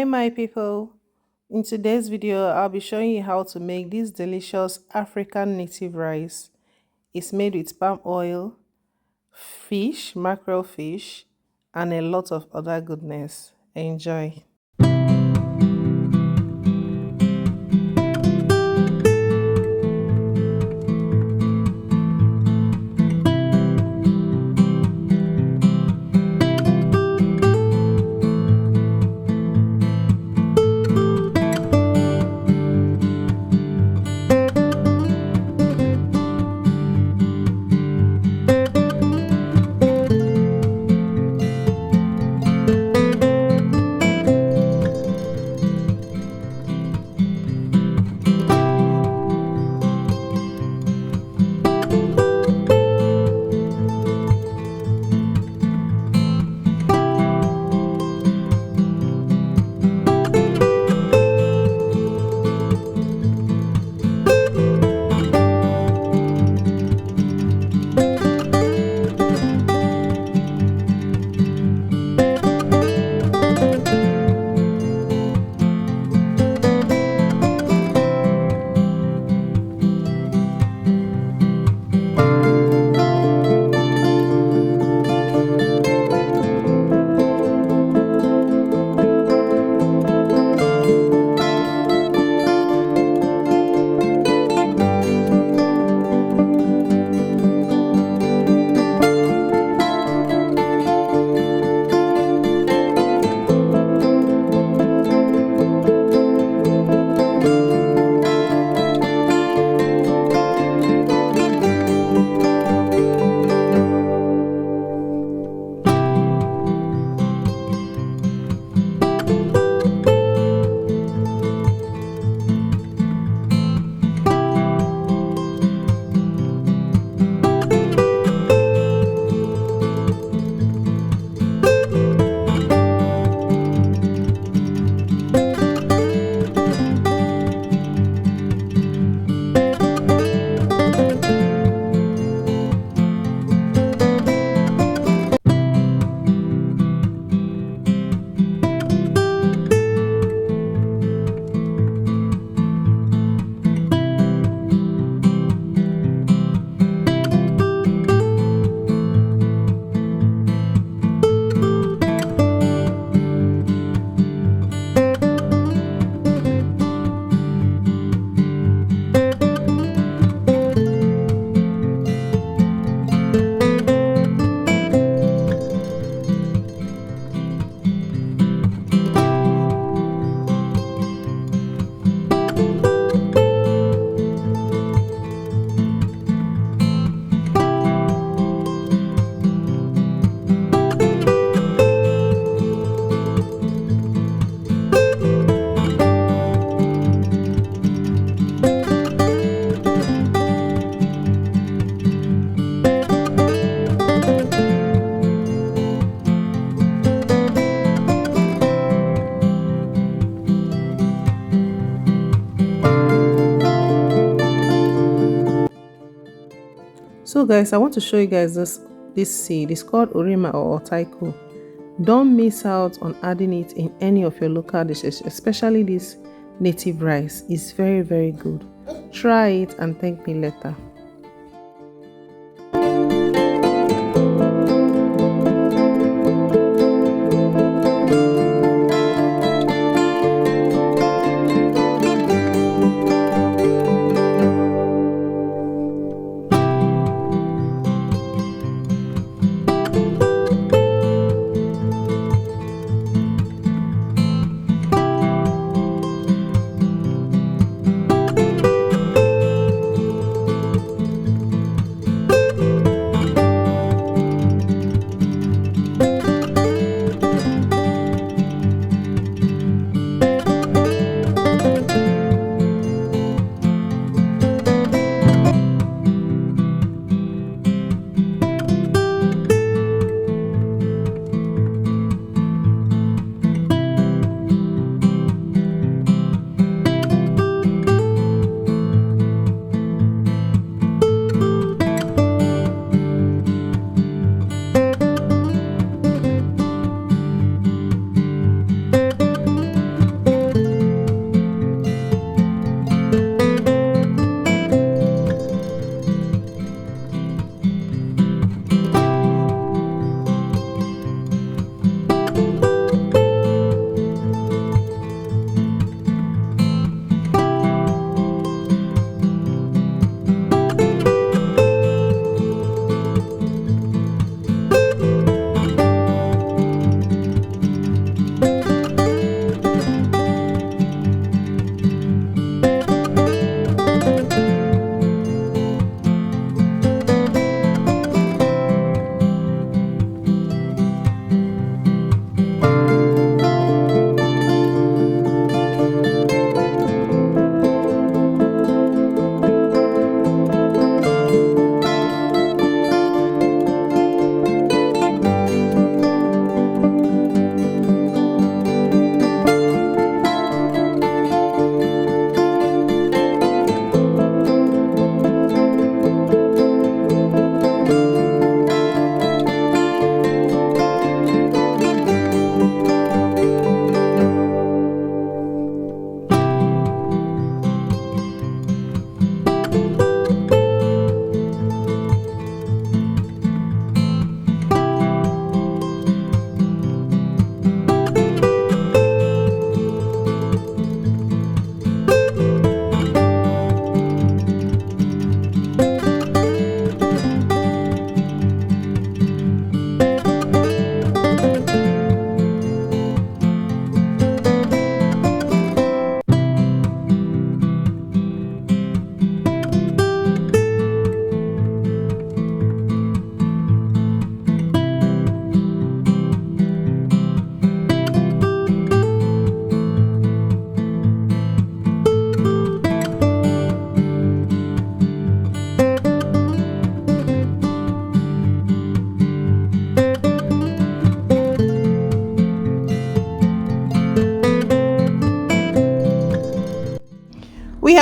Hi, my people. In today's video, I'll be showing you how to make this delicious African native rice. It's made with palm oil, fish, mackerel fish, and a lot of other goodness. Enjoy. So guys, I want to show you guys this seed. It's called Orima or Otaiko. Don't miss out on adding it in any of your local dishes, especially this native rice. It's very good. Try it and thank me later.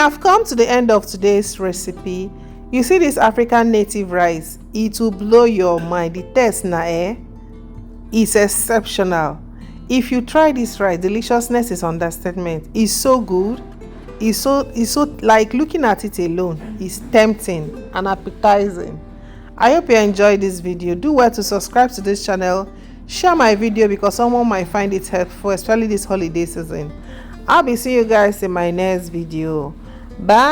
have come to the end of today's recipe. You see this African native rice, it will blow your mind. The taste na is exceptional. If you try this rice, deliciousness is understatement. It's so good. It's so like looking at it alone is tempting and appetizing. I hope you enjoyed this video. Do well to subscribe to this channel, share my video because someone might find it helpful, especially this holiday season. I'll be seeing you guys in my next video. Bye.